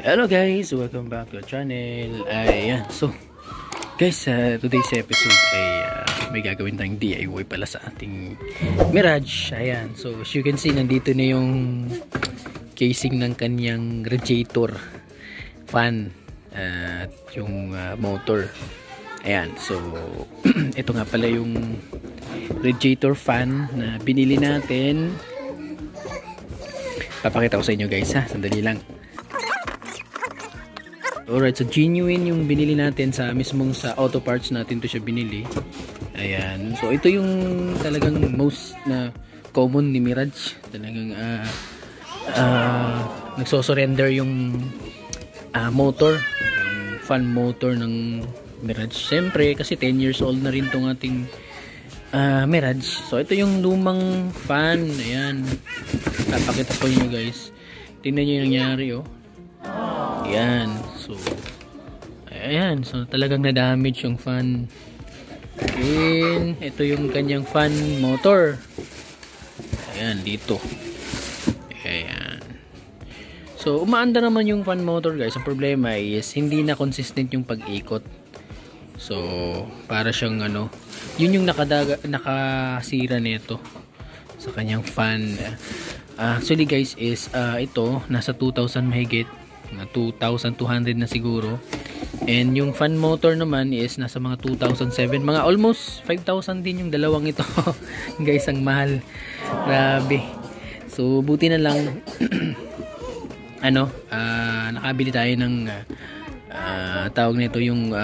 Hello guys, welcome back to our channel. Ayan, so guys, today's episode ay may gagawin tayong DIY pala sa ating Mirage. Ayan, so as you can see, nandito na yung casing ng kanyang radiator fan at yung motor. Ayan, so ito nga pala yung radiator fan na binili natin. Papakita ko sa inyo guys ha, sandali lang. Alright, so genuine yung binili natin sa mismong sa auto parts natin to siya binili. Ayan, so ito yung talagang most na common ni Mirage. Talagang nagsosurrender yung motor, yung fan motor ng Mirage. Siyempre kasi 10 years old na rin tong ating Mirage. So ito yung lumang fan. Ayan, papakita ko nyo guys. Tingnan nyo yung nangyari oh. Ayan, so ayan, so talagang na-damage yung fan. And ito yung kanyang fan motor. Ayan, dito. Ayan. So umaanda naman yung fan motor guys. Ang problema is hindi na consistent yung pag-ikot. So para siyang ano, yun yung nakasira nito sa kanyang fan. Actually guys is ito nasa 2,000 mahigit, na 2,200 na siguro. And yung fan motor naman is nasa mga 2,007, mga almost 5,000 din yung dalawang ito. Guys, ang mahal, grabe. So buti na lang ano, nakabili tayo ng tawag nito yung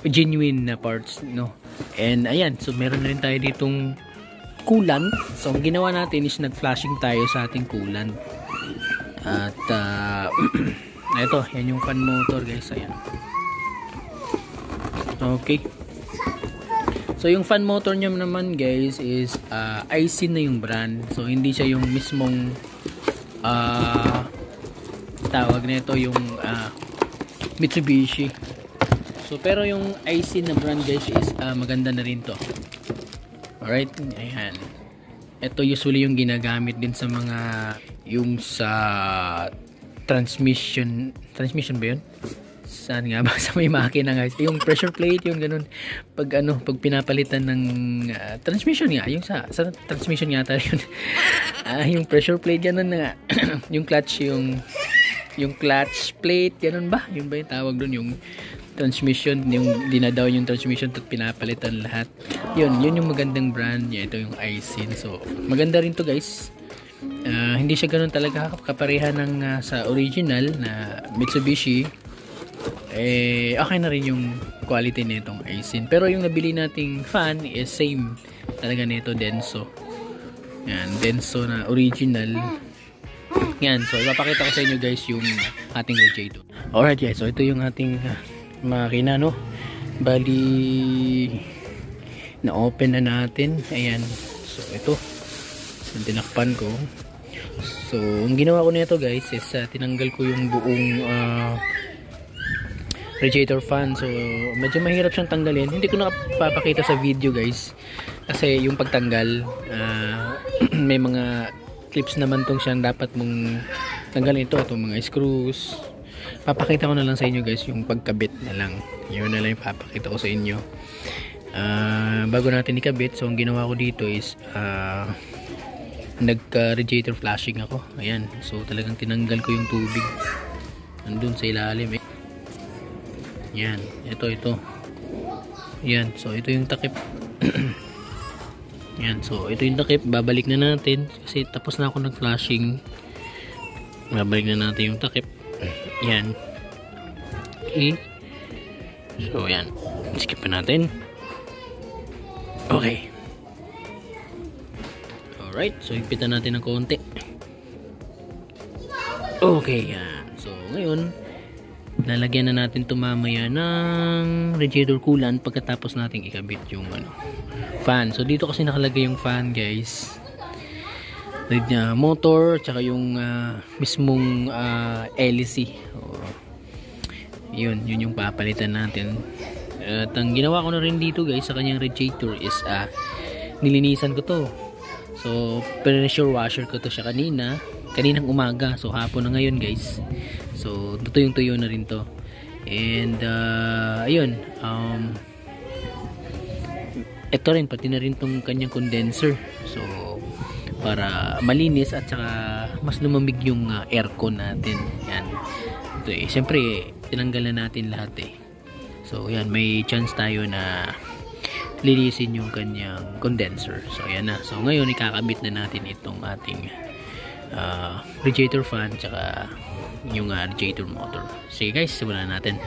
genuine na parts, no. And ayan, so meron na rin tayo ditong coolant. So ang ginawa natin is nag-flashing tayo sa ating coolant. At ito, yan yung fan motor guys. Ayan. Okay. So yung fan motor niya naman guys is Aisin na yung brand. So hindi siya yung mismong tawag nito yung Mitsubishi. So pero yung Aisin na brand guys is maganda na rin to. Alright, ayan. Ito usually yung ginagamit din sa mga yung sa transmission ba yun? Saan nga ba? Sa may makina guys, yung pressure plate, yung ganun, pag pinapalitan ng transmission nga, yung sa transmission nga tayo yun. Yung pressure plate, ganun na yung clutch, yung clutch plate, ganun ba? Yun ba yung tawag doon? Yung transmission, yung dinadaw yung transmission at pinapalitan lahat. Yun yung magandang brand niya. Ito yung Aisin. So maganda rin to guys. Hindi siya ganoon talaga kapareha ng sa original na Mitsubishi. Okay na rin yung quality nitong Aisin. Pero yung nabili nating fan is same talaga nito, Denso. Yan, Denso na original. Yan, so ipapakita ko sa inyo guys yung ating radiator. Alright guys, so ito yung ating makina, no. Bali na-open na natin. Ayan, so ito yung tinakpan ko. So ang ginawa ko nito guys is tinanggal ko yung buong radiator fan. So medyo mahirap siyang tanggalin. Hindi ko napapakita sa video guys kasi yung pagtanggal may mga clips naman tong siyang dapat mong tanggalin. Itong mga screws. Papakita ko na lang sa inyo guys yung pagkabit na lang. Yun na lang yung papakita ko sa inyo. Bago natin ikabit, so ang ginawa ko dito is nagka-radiator flashing ako. Ayan, so talagang tinanggal ko yung tubig andun sa ilalim yan, ito yan, so ito yung takip. Yan, so ito yung takip. Babalik na natin kasi tapos na ako nag-flashing. Babalik na natin yung takip. Yan, okay. So yan, skip pa natin. Okay. Alright, so higpitan natin ng konti. Okay, yan. So ngayon lalagyan na natin ito mamaya ng radiator coolant pagkatapos nating ikabit yung fan. So dito kasi nakalagay yung fan guys, motor tsaka yung mismong LC. Yun yung papalitan natin. At ang ginawa ko na rin dito guys sa kanyang radiator is nilinisan ko to. So pressure washer ko to siya kanina. kaninang umaga. So hapon na ngayon guys. So tuyong-tuyo na rin to. And ayun, ito rin, pati na rin tong kanyang condenser. So para malinis at saka mas lumamig yung aircon natin. Yan. Ito eh, siyempre tinanggal na natin lahat eh. So yan, may chance tayo na linisin yung kanyang condenser. So yan na. So ngayon ikakabit na natin itong ating radiator fan tsaka yung radiator motor. Sige guys, simulan natin.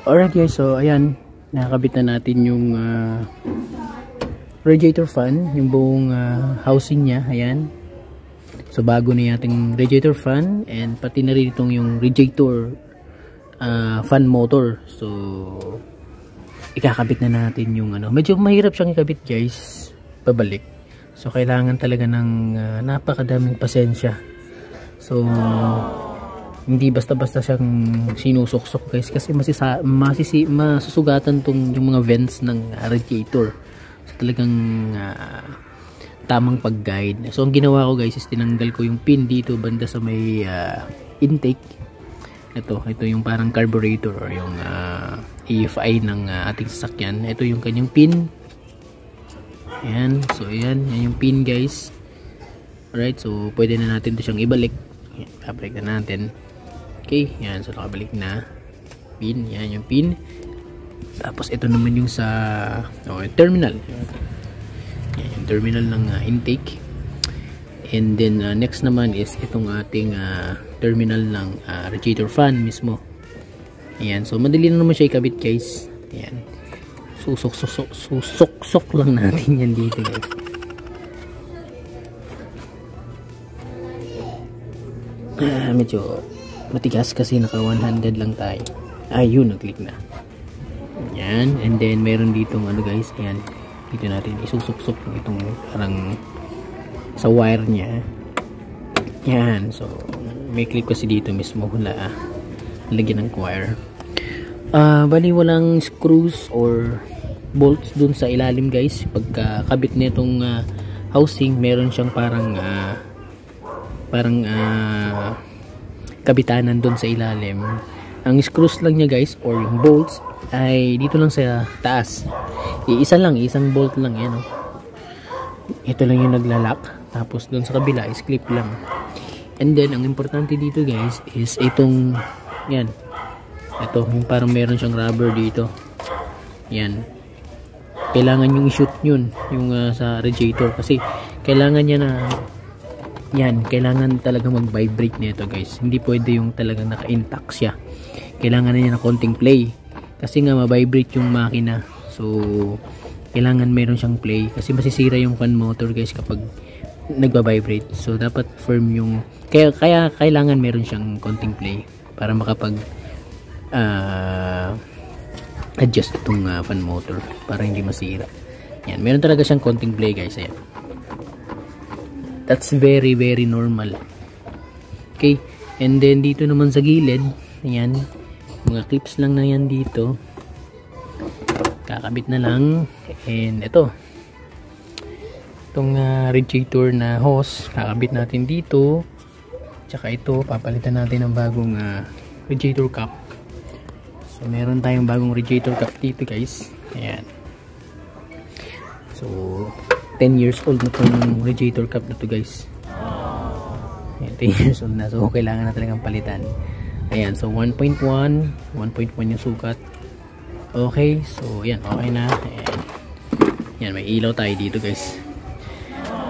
Alright guys, so ayan, nakakabit na natin yung radiator fan, yung buong housing niya, ayan. So bago na yating radiator fan, and pati na rin itong yung radiator fan motor. So ikakabit na natin yung medyo mahirap siyang ikabit guys, pabalik. So kailangan talaga ng napakadaming pasensya. So hindi basta-basta siyang sinusuksok guys, kasi masusugatan tong yung mga vents ng radiator. So talagang tamang pag-guide. So ang ginawa ko guys is tinanggal ko yung pin dito banda sa may intake. Ito yung parang carburetor or yung EFI ng ating sasakyan. Ito yung kanyang pin. Ayan, so ayan yung pin guys. Alright, so pwede na natin ito siyang ibalik. Ibalik na natin. Okay, yan, so nakabalik na. Pin, yan yung pin. Tapos ito naman yung sa terminal. Yan, yung terminal ng intake. And then next naman is itong ating terminal ng radiator fan mismo. Ayan, so madali na naman siya ikabit guys. Ayan. Susok lang natin yan dito guys. Medyo matigas kasi naka 100 lang tayo. Ayun, nag-click na. Ayan, and then meron ditong ano guys, ayan. Dito natin isusok itong parang sa wire niya. Ayan, so may clip kasi dito mismo wala lagyan ng wire. Bali walang screws or bolts dun sa ilalim guys. Pagkakabit nitong housing, meron siyang parang kabitanan dun sa ilalim. Ang screws lang niya guys or yung bolts ay dito lang sa taas. Isang bolt lang yan. Ito lang yung naglalak. Tapos dun sa kabila is clip lang. And then ang importante dito guys is itong yan. Ito yung parang meron siyang rubber dito. Yan. Kailangan yung i-shoot yun yung sa radiator kasi kailangan niya na yan, kailangan talaga mag-vibrate nito guys. Hindi pwede yung talagang naka-intact siya. Kailangan na niya na konting play kasi nga ma-vibrate yung makina. So kailangan meron siyang play kasi masisira yung fan motor guys kapag nagba-vibrate. So dapat firm yung kaya kailangan meron siyang konting play para makapag adjust itong fan motor para hindi masira. Yan, meron talaga siyang konting play guys. Ayan. That's very normal. Okay, and then dito naman sa gilid, ayan, mga clips lang na yan dito. Kakabit na lang. And ito itong radiator na hose, kakabit natin dito. Tsaka ito, papalitan natin ng bagong radiator cap. So meron tayong bagong radiator cap dito guys. Ayan. So 10 years old na itong radiator cap na to guys. Ayan, 10 years old na. So kailangan na talagang palitan. Ayan, so 1.1 yung sukat. Okay, so yan, okay na. Ayan. Yan, may ilaw tayo dito guys.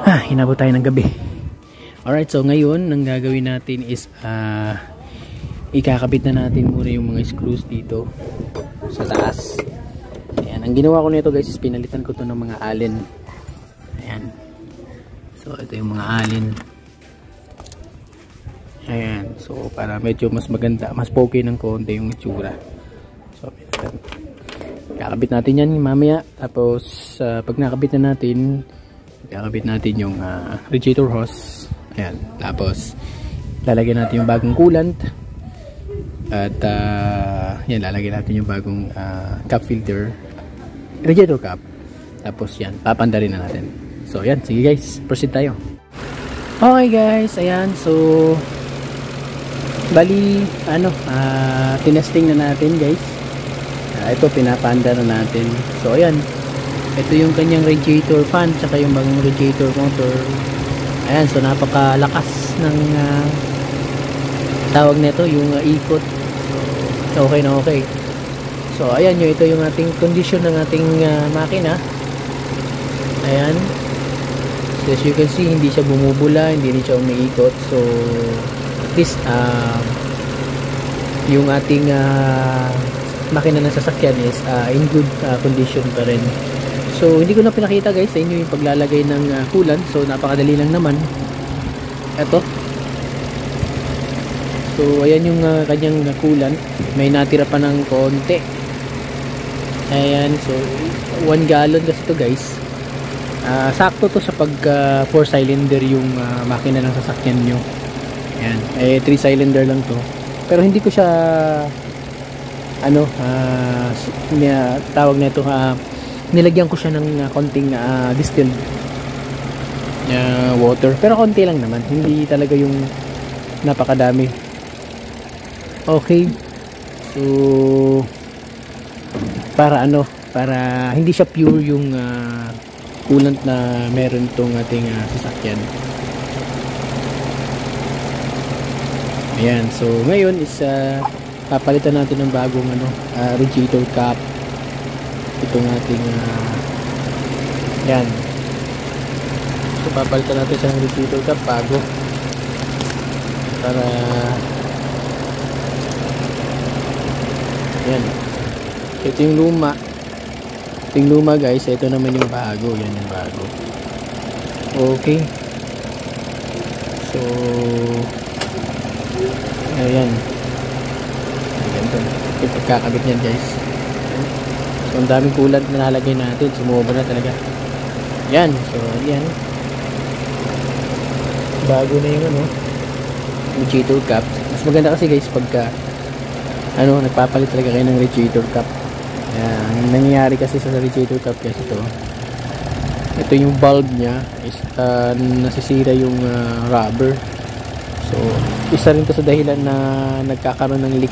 Hinabot tayo ng gabi. Alright, so ngayon ang gagawin natin is ikakabit na natin muna yung mga screws dito sa taas. Ayan, ang ginawa ko nito guys is pinalitan ko to ng mga allen. Ayan, so ito yung mga allen. Ayan, so para medyo mas maganda, mas poky ng konti yung itsura. So kakabit natin yan mamaya. Tapos pag nakabit na natin, kakabit natin yung radiator hose. Ayan, tapos lalagyan natin yung bagong coolant. At yan, lalagyan natin yung bagong cap filter, radiator cap. Tapos yan, papandarin na natin. So yan, sige guys, proceed tayo. Okay guys, ayan, so bali tinesting na natin guys. Ito pinapanda na natin. So ayan, ito yung kanyang radiator fan tsaka yung bagong radiator motor. Ayan, so napakalakas ng tawag nito, yung ikot. So okay na okay. So ayan ito yung ating condition ng ating makina. Ayan, so as you can see, hindi siya bumubula, hindi rin siya umiikot. So at least yung ating makina ng sasakyan is in good condition pa rin. So hindi ko na pinakita guys sa inyo yung paglalagay ng coolant. So napakadali lang naman. Ito, so ayan yung kanyang coolant. May natira pa ng konti. Ayan, so 1 gallon kasi to guys. Sakto to sa pag 4 cylinder yung makina ng sasakyan nyo. Ayan, 3 cylinder lang to. Pero hindi ko siya tawag nito, nilagyan ko siya ng konting distilled water, pero konti lang naman, hindi talaga yung napakadami. Okay, so para hindi siya pure yung coolant na meron tong ating sasakyan. Ayan, so ngayon is papalitan natin ng bagong radiator cap itong ating yan. So papalitan natin sa radiator cap bago para yan. So ito yung luma, guys. Ito naman yung bago. Yan yung bago. Okay, so ayan, ganito yung pagkakabit niyan, guys. So ang daming coolant na nalagay natin, sumobra na talaga. Yan, so yan, bago na yung radiator cap. Mas maganda kasi, guys, pagka nagpapalit talaga kayo ng radiator cap. Ang nangyayari kasi sa radiator cap, guys, ito yung bulb nya is nasisira yung rubber. So isa rin to sa dahilan na nagkakaroon ng leak.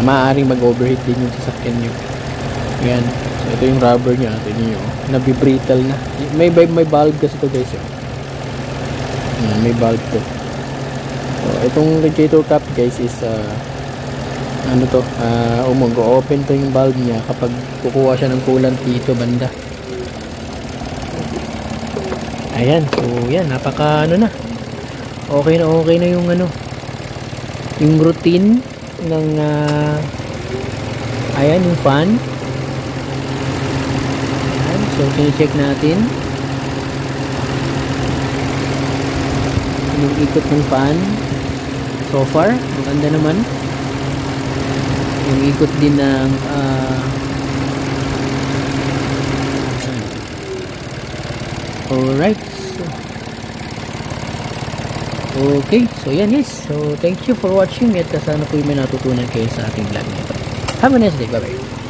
Maaaring mag-overheat din yung sasakyan nyo. Yan, so ito yung rubber nya, tingnan nyo, nabibrittle na. May bulb kasi to, guys. Yan, may bulb to. So itong radiator cap, guys, is open to yung bulb niya kapag kukuha siya ng coolant dito banda. Ayan, so yan, napaka na okay na yung yung routine ng ayan, yung fan. Ayan, so kini-check natin yung ikot ng fan. So far maganda naman yung ikot din ng alright. Okay, so yan, guys. So thank you for watching at sana po may natutunan kayo sa ating vlog nito. Have a nice day, bye bye.